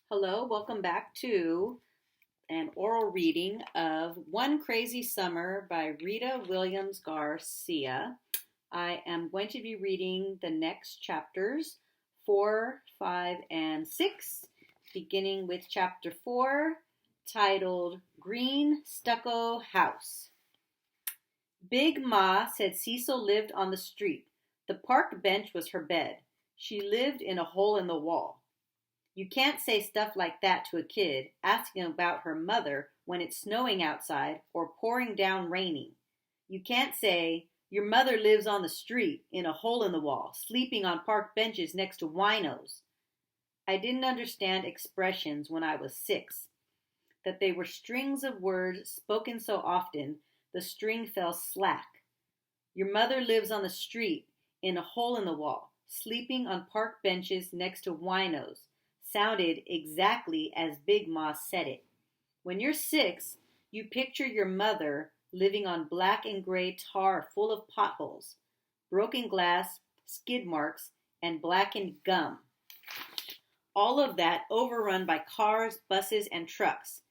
Hello, welcome back to an oral reading of One Crazy Summer by Rita Williams-Garcia. I am going to be reading the next chapters 4, 5, and 6, beginning with chapter 4, titled Green Stucco House. Big Ma said Cecil lived on the street. The park bench was her bed. She lived in a hole in the wall. You can't say stuff like that to a kid asking about her mother when it's snowing outside or pouring down raining. You can't say, your mother lives on the street in a hole in the wall, sleeping on park benches next to winos. I didn't understand expressions when I was 6. That they were strings of words spoken so often, the string fell slack. Your mother lives on the street in a hole in the wall, sleeping on park benches next to winos. Sounded exactly as Big Ma said it. When you're 6, you picture your mother living on black and gray tar full of potholes, broken glass, skid marks, and blackened gum. All of that overrun by cars, buses, and trucks.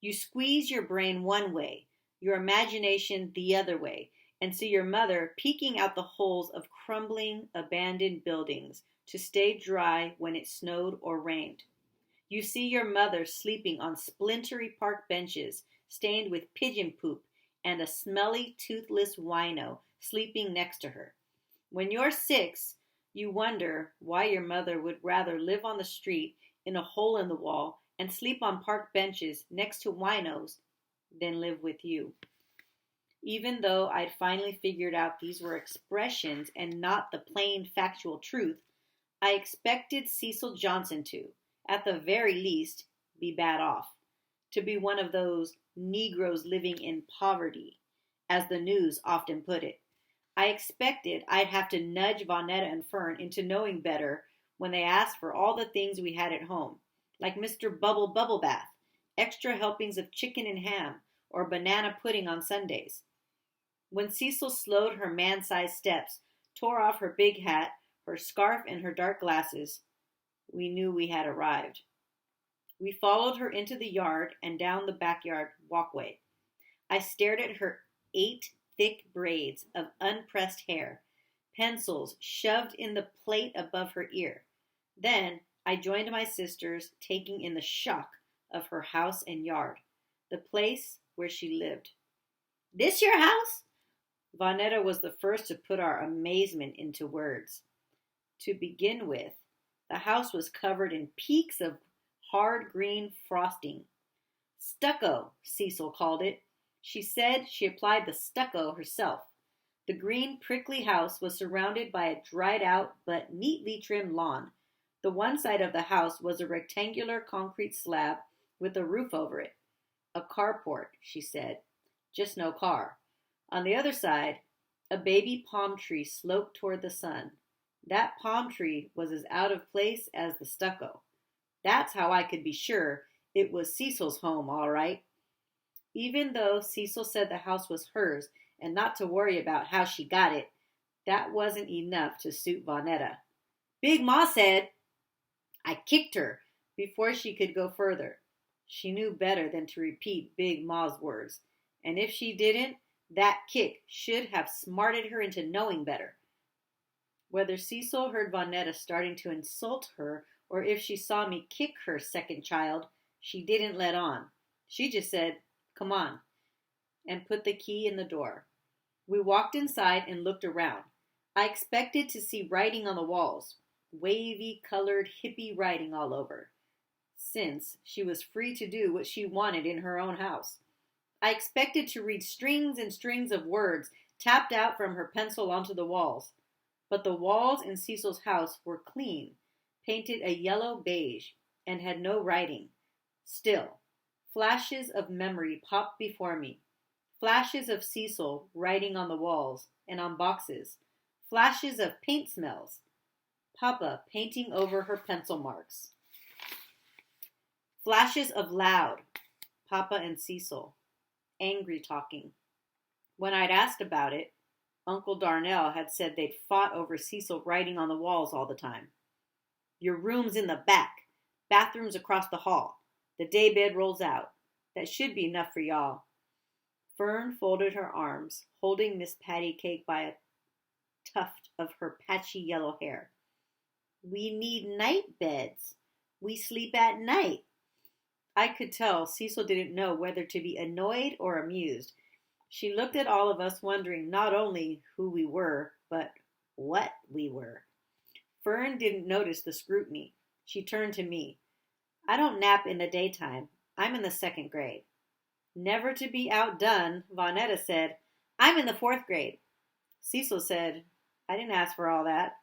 You squeeze your brain one way, your imagination the other way, and see your mother peeking out the holes of crumbling, abandoned buildings to stay dry when it snowed or rained. You see your mother sleeping on splintery park benches stained with pigeon poop and a smelly, toothless wino sleeping next to her. When you're 6, you wonder why your mother would rather live on the street in a hole in the wall and sleep on park benches next to winos than live with you. Even though I'd finally figured out these were expressions and not the plain factual truth, I expected Cecil Johnson to, at the very least, be bad off, to be one of those Negroes living in poverty, as the news often put it. I expected I'd have to nudge Vonetta and Fern into knowing better when they asked for all the things we had at home, like Mr. Bubble Bath, extra helpings of chicken and ham, or banana pudding on Sundays. When Cecil slowed her man-sized steps, tore off her big hat, her scarf, and her dark glasses, we knew we had arrived. We followed her into the yard and down the backyard walkway. I stared at her 8 thick braids of unpressed hair, pencils shoved in the plate above her ear. Then I joined my sisters, taking in the shock of her house and yard, the place where she lived. "This your house?" Vonetta was the first to put our amazement into words. To begin with, the house was covered in peaks of hard green frosting. Stucco, Cecil called it. She said she applied the stucco herself. The green, prickly house was surrounded by a dried-out but neatly trimmed lawn. The one side of the house was a rectangular concrete slab with a roof over it. A carport, she said. Just no car. On the other side, a baby palm tree sloped toward the sun. That palm tree was as out of place as the stucco. That's how I could be sure it was Cecil's home, all right. Even though Cecil said the house was hers and not to worry about how she got it, that wasn't enough to suit Vonetta. Big Ma said, I kicked her before she could go further. She knew better than to repeat Big Ma's words, and if she didn't, that kick should have smarted her into knowing better. Whether Cecil heard Vonetta starting to insult her or if she saw me kick her second child, she didn't let on. She just said, come on, and put the key in the door. We walked inside and looked around. I expected to see writing on the walls, wavy colored hippie writing all over, since she was free to do what she wanted in her own house. I expected to read strings and strings of words tapped out from her pencil onto the walls. But the walls in Cecil's house were clean, painted a yellow beige, and had no writing. Still, flashes of memory popped before me. Flashes of Cecil writing on the walls and on boxes. Flashes of paint smells. Papa painting over her pencil marks. Flashes of loud. Papa and Cecil. Angry talking. When I'd asked about it, Uncle Darnell had said they'd fought over Cecil writing on the walls all the time. Your room's in the back. Bathrooms across the hall. The daybed rolls out. That should be enough for y'all. Fern folded her arms, holding Miss Patty Cake by a tuft of her patchy yellow hair. We need night beds. We sleep at night. I could tell Cecil didn't know whether to be annoyed or amused. She looked at all of us, wondering not only who we were, but what we were. Fern didn't notice the scrutiny. She turned to me. I don't nap in the daytime. I'm in the 2nd grade. Never to be outdone, Vonetta said, I'm in the 4th grade. Cecil said, I didn't ask for all that.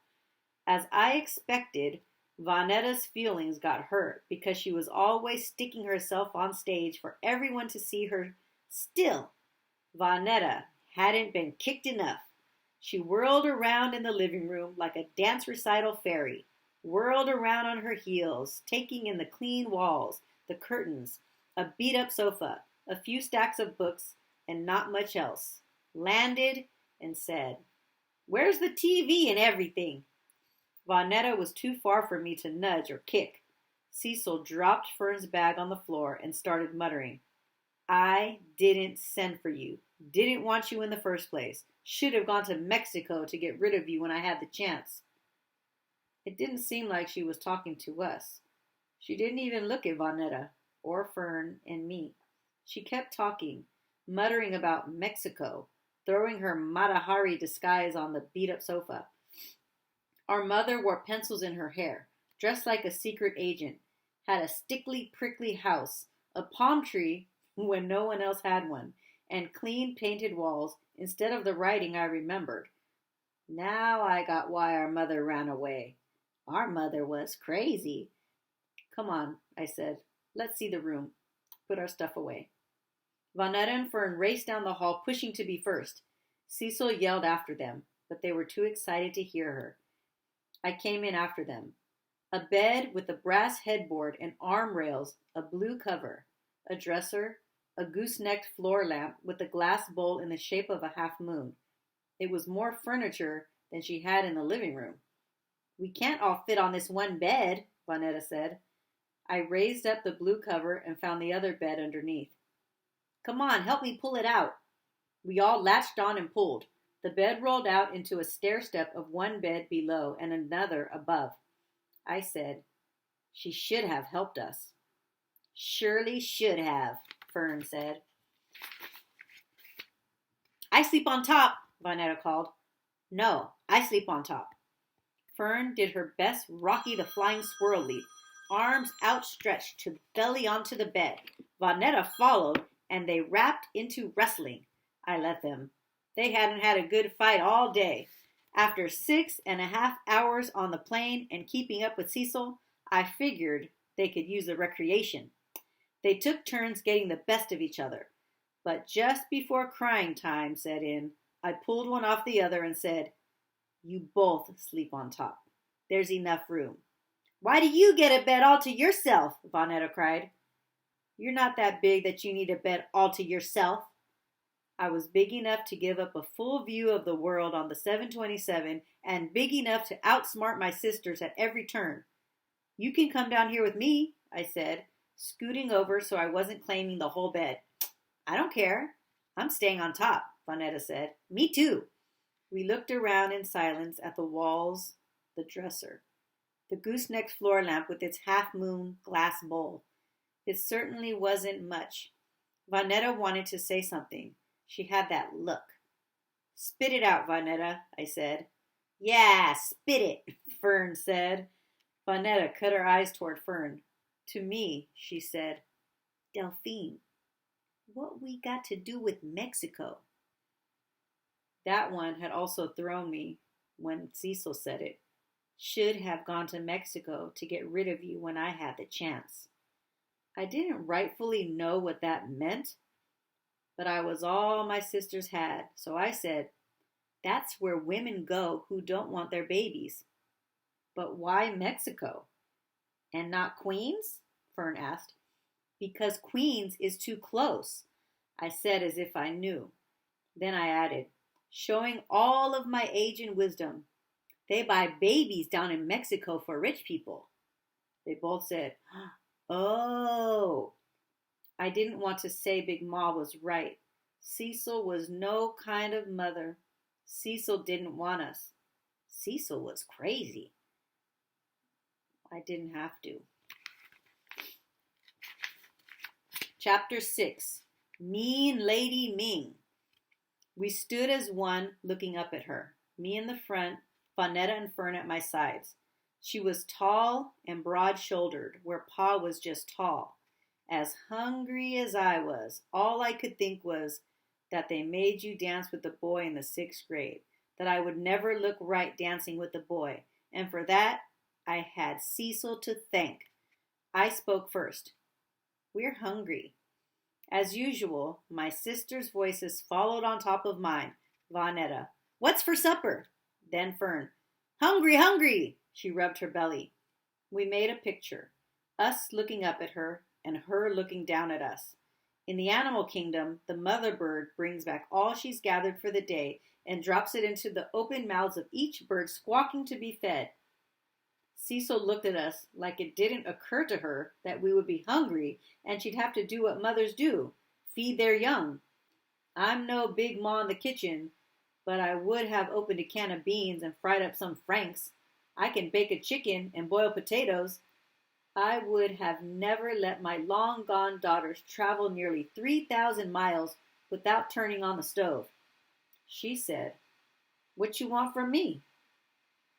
As I expected, Vonetta's feelings got hurt because she was always sticking herself on stage for everyone to see her. Still, Vonetta hadn't been kicked enough. She whirled around in the living room like a dance recital fairy, whirled around on her heels, taking in the clean walls, the curtains, a beat-up sofa, a few stacks of books, and not much else. Landed and said, Where's the TV and everything? Vonetta was too far for me to nudge or kick. Cecil dropped Fern's bag on the floor and started muttering, I didn't send for you. Didn't want you in the first place. Should have gone to Mexico to get rid of you when I had the chance. It didn't seem like she was talking to us. She didn't even look at Vonetta or Fern and me. She kept talking, muttering about Mexico, throwing her Matahari disguise on the beat-up sofa. Our mother wore pencils in her hair, dressed like a secret agent, had a stickly, prickly house, a palm tree when no one else had one, and clean painted walls instead of the writing I remembered. Now I got why our mother ran away. Our mother was crazy. Come on, I said. Let's see the room. Put our stuff away. Vonetta and Fern raced down the hall, pushing to be first. Cecil yelled after them, but they were too excited to hear her. I came in after them. A bed with a brass headboard and arm rails, a blue cover, a dresser, a goosenecked floor lamp with a glass bowl in the shape of a half moon. It was more furniture than she had in the living room. We can't all fit on this one bed, Vonetta said. I raised up the blue cover and found the other bed underneath. Come on, help me pull it out. We all latched on and pulled. The bed rolled out into a stair-step of one bed below and another above. I said, she should have helped us. Surely should have, Fern said. I sleep on top, Vonetta called. No, I sleep on top. Fern did her best Rocky the Flying Squirrel leap, arms outstretched to belly onto the bed. Vonetta followed, and they rapped into wrestling. I let them. They hadn't had a good fight all day. After 6.5 hours on the plane and keeping up with Cecil, I figured they could use the recreation. They took turns getting the best of each other. But just before crying time set in, I pulled one off the other and said, You both sleep on top. There's enough room. Why do you get a bed all to yourself? Vonetta cried. You're not that big that you need a bed all to yourself. I was big enough to give up a full view of the world on the 727 and big enough to outsmart my sisters at every turn. You can come down here with me, I said, scooting over so I wasn't claiming the whole bed. I don't care. I'm staying on top, Vonetta said. Me too. We looked around in silence at the walls, the dresser, the gooseneck floor lamp with its half-moon glass bowl. It certainly wasn't much. Vonetta wanted to say something. She had that look. Spit it out, Vonetta, I said. Yeah, spit it, Fern said. Vonetta cut her eyes toward Fern. To me, she said, Delphine, what we got to do with Mexico? That one had also thrown me when Cecil said it. Should have gone to Mexico to get rid of you when I had the chance. I didn't rightfully know what that meant, but I was all my sisters had, so I said, that's where women go who don't want their babies. But why Mexico? And not Queens? Fern asked. Because Queens is too close, I said as if I knew. Then I added, showing all of my age and wisdom, they buy babies down in Mexico for rich people. They both said, "Oh." I didn't want to say Big Ma was right. Cecil was no kind of mother. Cecil didn't want us. Cecil was crazy. I didn't have to. Chapter 6. Mean Lady Ming. We stood as one, looking up at her. Me in the front, Fawnetta and Fern at my sides. She was tall and broad-shouldered, where Pa was just tall. As hungry as I was, all I could think was that they made you dance with the boy in the 6th grade, that I would never look right dancing with the boy, and for that, I had Cecil to thank. I spoke first. "We're hungry." As usual, my sisters' voices followed on top of mine. Vonetta, "What's for supper?" Then Fern, "Hungry, hungry!" She rubbed her belly. We made a picture, us looking up at her and her looking down at us. In the animal kingdom, the mother bird brings back all she's gathered for the day and drops it into the open mouths of each bird squawking to be fed. Cecil looked at us like it didn't occur to her that we would be hungry and she'd have to do what mothers do, feed their young. I'm no Big Ma in the kitchen, but I would have opened a can of beans and fried up some franks. I can bake a chicken and boil potatoes. I would have never let my long-gone daughters travel nearly 3,000 miles without turning on the stove. She said, "What you want from me?"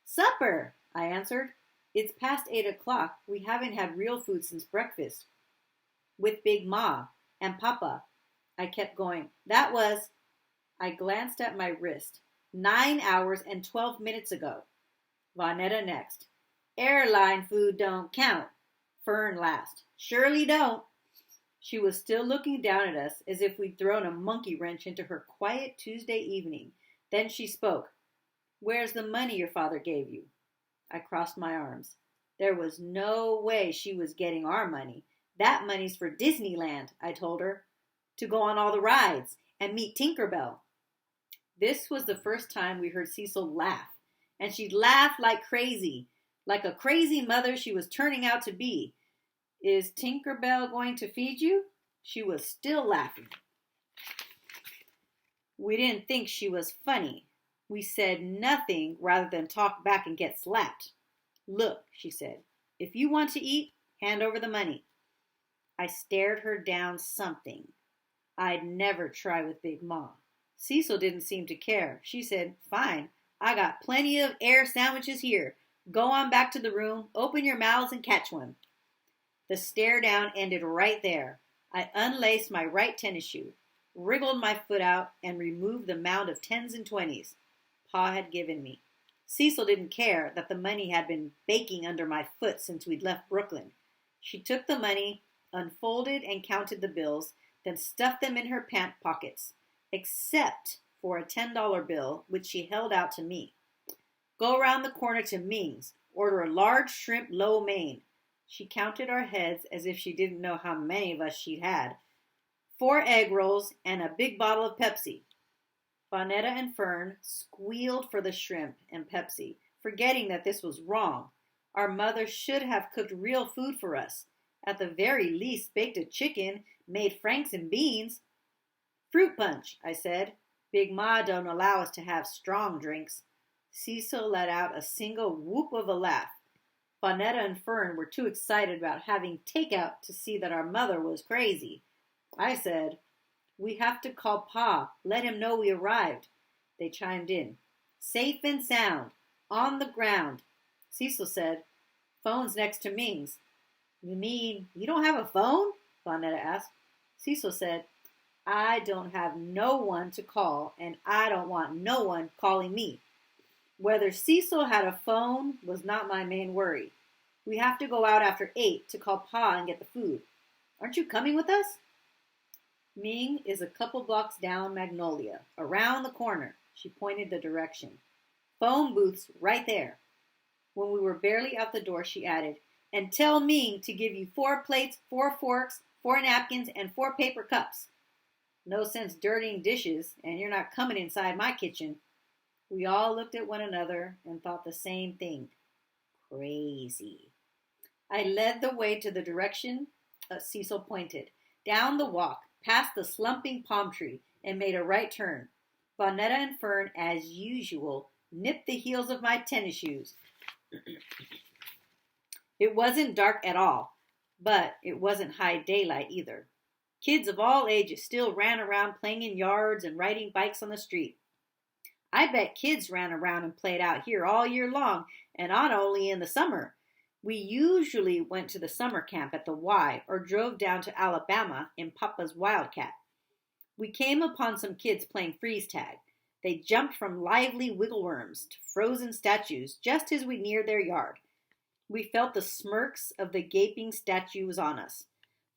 "Supper," I answered. "It's past 8 o'clock. We haven't had real food since breakfast." "With Big Ma and Papa." I kept going. "That was—" I glanced at my wrist. 9 hours and 12 minutes ago. Vonetta next. "Airline food don't count." Fern laughed. "Surely don't." She was still looking down at us as if we'd thrown a monkey wrench into her quiet Tuesday evening. Then she spoke. "Where's the money your father gave you?" I crossed my arms. There was no way she was getting our money. "That money's for Disneyland," I told her, "to go on all the rides and meet Tinker Bell." This was the first time we heard Cecil laugh, and she laughed like crazy, like a crazy mother she was turning out to be. "Is Tinker Bell going to feed you?" She was still laughing. We didn't think she was funny. We said nothing rather than talk back and get slapped. "Look," she said, "if you want to eat, hand over the money." I stared her down something. I'd never try with Big Ma. Cecil didn't seem to care. She said, "Fine, I got plenty of air sandwiches here. Go on back to the room, open your mouths and catch one." The stare down ended right there. I unlaced my right tennis shoe, wriggled my foot out, and removed the mound of 10s and 20s Pa had given me. Cecil didn't care that the money had been baking under my foot since we'd left Brooklyn. She took the money, unfolded and counted the bills, then stuffed them in her pant pockets, except for a $10 bill, which she held out to me. "Go around the corner to Ming's. Order a large shrimp lo mein." She counted our heads as if she didn't know how many of us she'd had. 4 egg rolls and a big bottle of Pepsi. Bonetta and Fern squealed for the shrimp and Pepsi, forgetting that this was wrong. Our mother should have cooked real food for us. At the very least, baked a chicken, made franks and beans. "Fruit punch," I said. "Big Ma don't allow us to have strong drinks." Cecil let out a single whoop of a laugh. Bonetta and Fern were too excited about having takeout to see that our mother was crazy. I said, "We have to call Pa, let him know we arrived." They chimed in. "Safe and sound, on the ground." Cecil said, "Phone's next to Ming's." "You mean you don't have a phone?" Bonetta asked. Cecil said, "I don't have no one to call, and I don't want no one calling me." Whether Cecil had a phone was not my main worry. "We have to go out after 8 to call Pa and get the food. Aren't you coming with us?" "Ming is a couple blocks down Magnolia, around the corner." She pointed the direction. "Phone booth's right there." When we were barely out the door, she added, "And tell Ming to give you 4 plates, 4 forks, 4 napkins, and 4 paper cups. No sense dirtying dishes, and you're not coming inside my kitchen." We all looked at one another and thought the same thing. Crazy. I led the way to the direction Cecil pointed, down the walk, past the slumping palm tree, and made a right turn. Vonetta and Fern, as usual, nipped the heels of my tennis shoes. It wasn't dark at all, but it wasn't high daylight either. Kids of all ages still ran around playing in yards and riding bikes on the street. I bet kids ran around and played out here all year long and not only in the summer. We usually went to the summer camp at the Y or drove down to Alabama in Papa's Wildcat. We came upon some kids playing freeze tag. They jumped from lively wiggleworms to frozen statues just as we neared their yard. We felt the smirks of the gaping statues on us.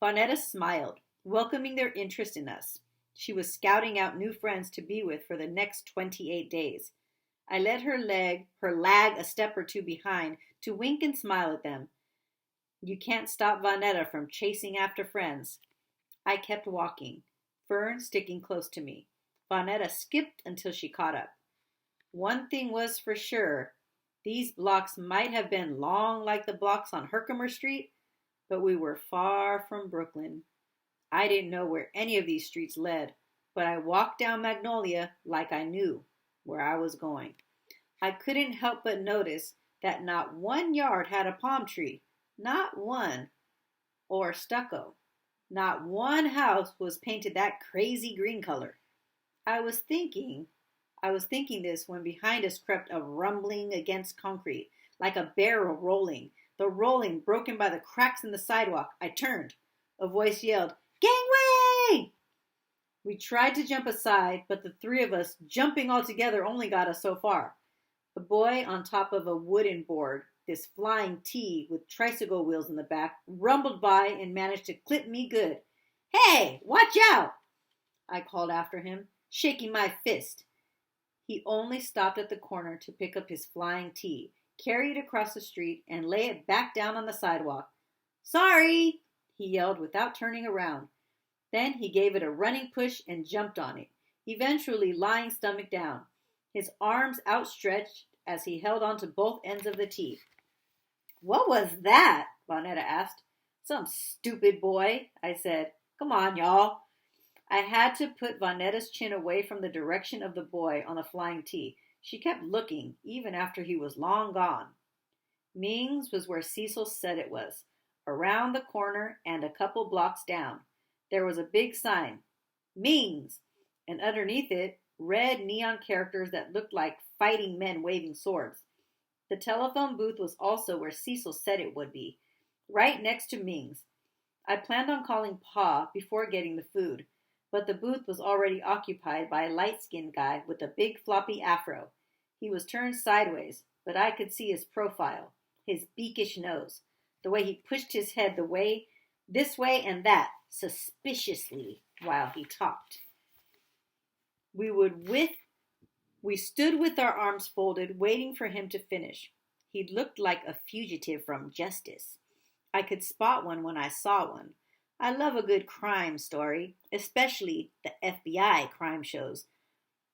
Vonetta smiled, welcoming their interest in us. She was scouting out new friends to be with for the next 28 days. I let her lag a step or two behind to wink and smile at them. You can't stop Vonetta from chasing after friends. I kept walking, Fern sticking close to me. Vonetta skipped until she caught up. One thing was for sure. These blocks might have been long like the blocks on Herkimer Street, but we were far from Brooklyn. I didn't know where any of these streets led, but I walked down Magnolia like I knew where I was going. I couldn't help but notice that not one yard had a palm tree, not one, or stucco. Not one house was painted that crazy green color. I was thinking this when behind us crept a rumbling against concrete, like a barrel rolling, the rolling broken by the cracks in the sidewalk. I turned. A voice yelled, "Gangway!" We tried to jump aside, but the three of us jumping all together only got us so far. A boy on top of a wooden board, this flying T with tricycle wheels in the back, rumbled by and managed to clip me good. "Hey, watch out!" I called after him, shaking my fist. He only stopped at the corner to pick up his flying T, carry it across the street, and lay it back down on the sidewalk. "Sorry!" he yelled without turning around. Then he gave it a running push and jumped on it, eventually lying stomach down, his arms outstretched as he held onto both ends of the T. "What was that?" Vonetta asked. "Some stupid boy," I said. "Come on, y'all." I had to put Vonetta's chin away from the direction of the boy on the flying T. She kept looking, even after he was long gone. Ming's was where Cecil said it was, around the corner and a couple blocks down. There was a big sign, Ming's, and underneath it, red neon characters that looked like fighting men waving swords. The telephone booth was also where Cecil said it would be, right next to Ming's. I planned on calling Pa before getting the food, but the booth was already occupied by a light-skinned guy with a big floppy afro. He was turned sideways, but I could see his profile, his beakish nose, the way he pushed his head this way and that, suspiciously, while he talked. We stood with our arms folded, waiting for him to finish. He looked like a fugitive from justice. I could spot one when I saw one. I love a good crime story, especially the FBI crime shows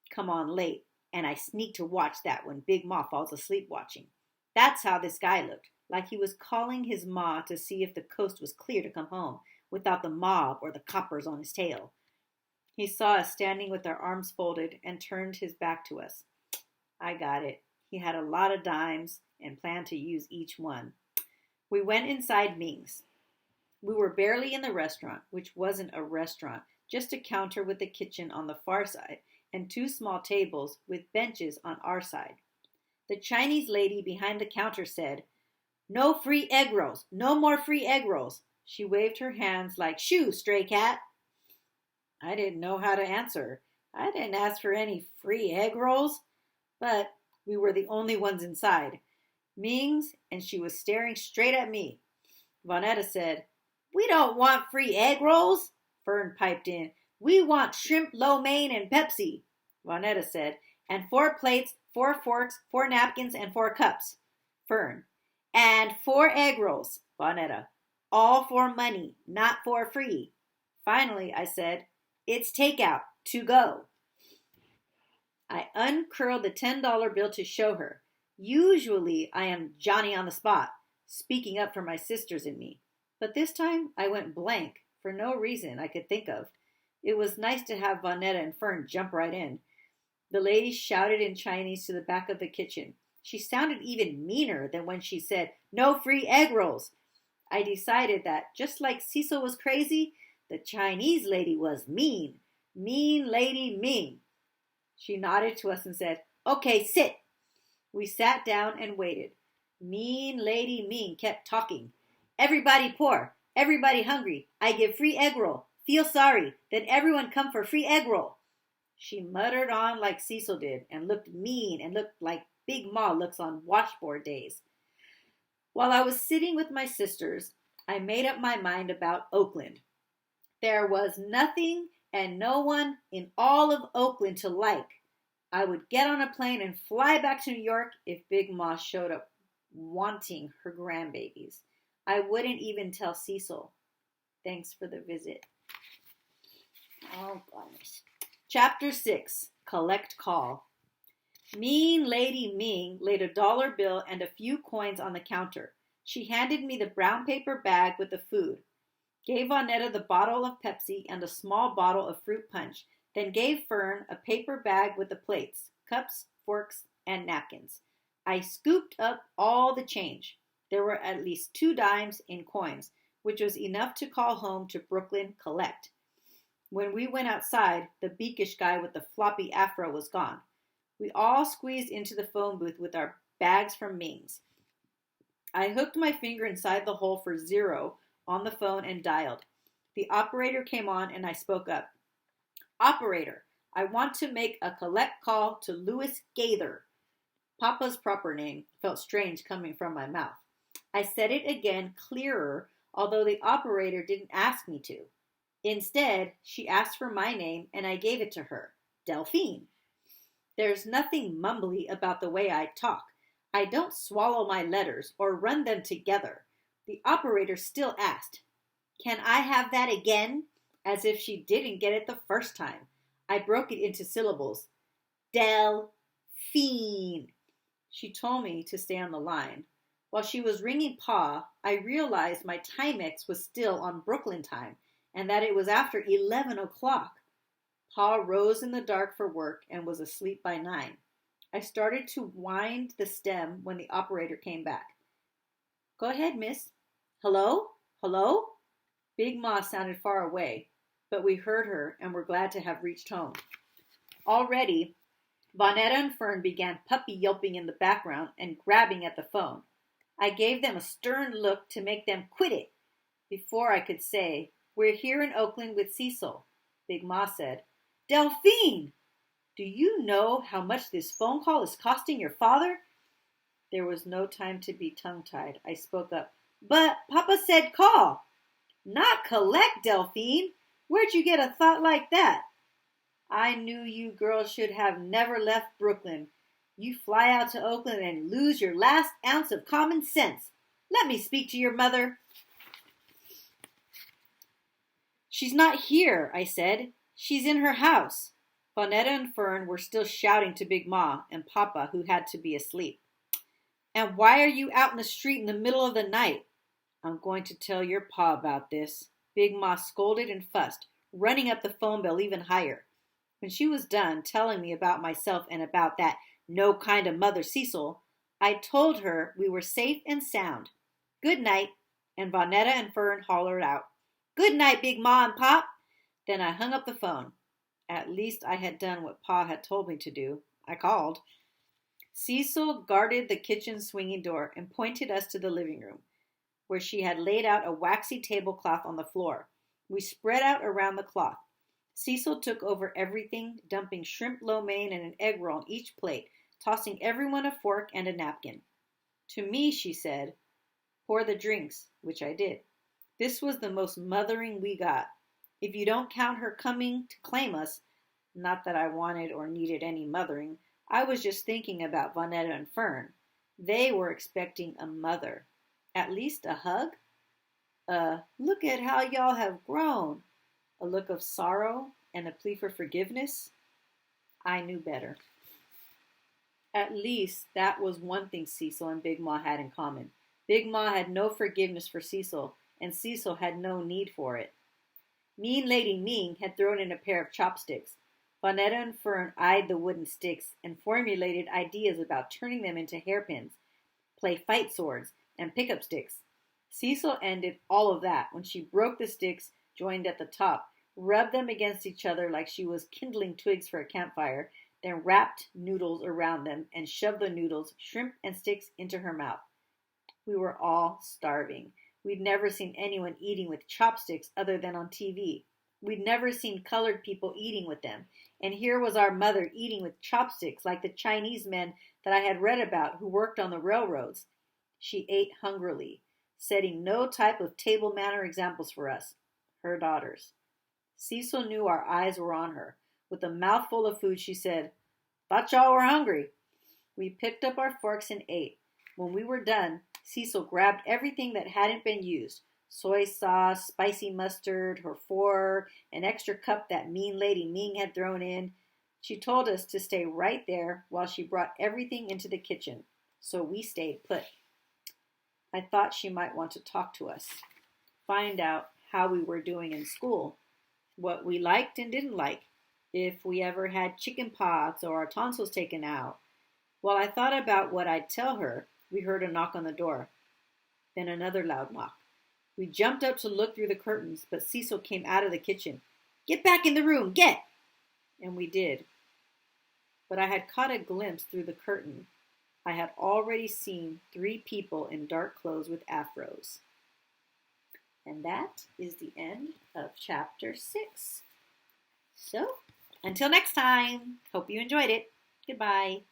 come on late, and I sneak to watch that when Big Ma falls asleep watching. That's how this guy looked, like he was calling his ma to see if the coast was clear to come home, without the mob or the coppers on his tail. He saw us standing with our arms folded and turned his back to us. I got it. He had a lot of dimes and planned to use each one. We went inside Ming's. We were barely in the restaurant, which wasn't a restaurant, just a counter with a kitchen on the far side and two small tables with benches on our side. The Chinese lady behind the counter said, "No free egg rolls. No more free egg rolls." She waved her hands like, "Shoo, stray cat." I didn't know how to answer. I didn't ask for any free egg rolls, but we were the only ones inside. Ming's, and she was staring straight at me. Vonetta said, "We don't want free egg rolls." Fern piped in, "We want shrimp lo mein and Pepsi." Vonetta said, "And 4 plates, 4 forks, 4 napkins, and 4 cups." Fern, "And 4 egg rolls." Vonetta, "All for money, not for free." Finally, I said, "It's takeout, to go." I uncurled the $10 bill to show her. Usually, I am Johnny on the spot, speaking up for my sisters and me. But this time I went blank for no reason I could think of. It was nice to have Vonetta and Fern jump right in. The lady shouted in Chinese to the back of the kitchen. She sounded even meaner than when she said, "No free egg rolls." I decided that, just like Cecil was crazy, the Chinese lady was mean. Mean lady Ming. She nodded to us and said, "Okay, sit." We sat down and waited. Mean lady Ming kept talking. "Everybody poor. Everybody hungry. I give free egg roll. Feel sorry. Then everyone come for free egg roll." She muttered on like Cecil did and looked mean and looked like Big Ma looks on washboard days. While I was sitting with my sisters, I made up my mind about Oakland. There was nothing and no one in all of Oakland to like. I would get on a plane and fly back to New York if Big Ma showed up wanting her grandbabies. I wouldn't even tell Cecil. Thanks for the visit. Oh, goodness. Chapter 6, Collect Call. Mean Lady Ming laid $1 bill and a few coins on the counter. She handed me the brown paper bag with the food, gave Vonetta the bottle of Pepsi and a small bottle of fruit punch, then gave Fern a paper bag with the plates, cups, forks, and napkins. I scooped up all the change. There were at least 2 dimes in coins, which was enough to call home to Brooklyn collect. When we went outside, the beakish guy with the floppy afro was gone. We all squeezed into the phone booth with our bags from Ming's. I hooked my finger inside the hole for 0 on the phone and dialed. The operator came on and I spoke up. "Operator, I want to make a collect call to Louis Gaither." Papa's proper name felt strange coming from my mouth. I said it again, clearer, although the operator didn't ask me to. Instead, she asked for my name and I gave it to her. Delphine. There's nothing mumbly about the way I talk. I don't swallow my letters or run them together. The operator still asked, "Can I have that again?" As if she didn't get it the first time. I broke it into syllables. Delphine. She told me to stay on the line. While she was ringing Pa, I realized my Timex was still on Brooklyn time and that it was after 11 o'clock. Pa rose in the dark for work and was asleep by 9. I started to wind the stem when the operator came back. "Go ahead, miss." "Hello? Hello?" Big Ma sounded far away, but we heard her and were glad to have reached home. Already, Vonetta and Fern began puppy yelping in the background and grabbing at the phone. I gave them a stern look to make them quit it. Before I could say, "We're here in Oakland with Cecil," Big Ma said, "Delphine! Do you know how much this phone call is costing your father?" There was no time to be tongue-tied. I spoke up. "But Papa said call." "Not collect, Delphine. Where'd you get a thought like that?" "I knew you girls should have never left Brooklyn. You fly out to Oakland and lose your last ounce of common sense. Let me speak to your mother." "She's not here," I said. "She's in her house." Vonetta and Fern were still shouting to Big Ma and Papa, who had to be asleep. "And why are you out in the street in the middle of the night?" "I'm going to tell your Pa about this." Big Ma scolded and fussed, running up the phone bill even higher. When she was done telling me about myself and about that no kind of mother Cecil, I told her we were safe and sound. "Good night," and Vonetta and Fern hollered out, "Good night, Big Ma and Pop." Then I hung up the phone. At least I had done what Pa had told me to do. I called. Cecil guarded the kitchen swinging door and pointed us to the living room, where she had laid out a waxy tablecloth on the floor. We spread out around the cloth. Cecil took over everything, dumping shrimp lo mein and an egg roll on each plate, tossing everyone a fork and a napkin. To me, she said, "Pour the drinks," which I did. This was the most mothering we got. If you don't count her coming to claim us, not that I wanted or needed any mothering, I was just thinking about Vonetta and Fern. They were expecting a mother. At least a hug? Look at how y'all have grown. A look of sorrow and a plea for forgiveness? I knew better. At least that was one thing Cecil and Big Ma had in common. Big Ma had no forgiveness for Cecil, and Cecil had no need for it. Mean Lady Ming had thrown in a pair of chopsticks. Bonetta and Fern eyed the wooden sticks and formulated ideas about turning them into hairpins, play fight swords, and pick-up sticks. Cecil ended all of that when she broke the sticks joined at the top, rubbed them against each other like she was kindling twigs for a campfire, then wrapped noodles around them and shoved the noodles, shrimp, and sticks into her mouth. We were all starving. We'd never seen anyone eating with chopsticks other than on TV. We'd never seen colored people eating with them. And here was our mother eating with chopsticks like the Chinese men that I had read about who worked on the railroads. She ate hungrily, setting no type of table manner examples for us, her daughters. Cecil knew our eyes were on her. With a mouthful of food, she said, "Thought y'all were hungry." We picked up our forks and ate. When we were done, Cecil grabbed everything that hadn't been used. Soy sauce, spicy mustard, her fork, an extra cup that mean Lady Ming had thrown in. She told us to stay right there while she brought everything into the kitchen. So we stayed put. I thought she might want to talk to us, find out how we were doing in school, what we liked and didn't like, if we ever had chicken pox or our tonsils taken out. While I thought about what I'd tell her, we heard a knock on the door. Then another loud knock. We jumped up to look through the curtains, but Cecil came out of the kitchen. "Get back in the room, get!" And we did. But I had caught a glimpse through the curtain. I had already seen 3 people in dark clothes with afros. And that is the end of chapter 6. So, until next time, hope you enjoyed it. Goodbye.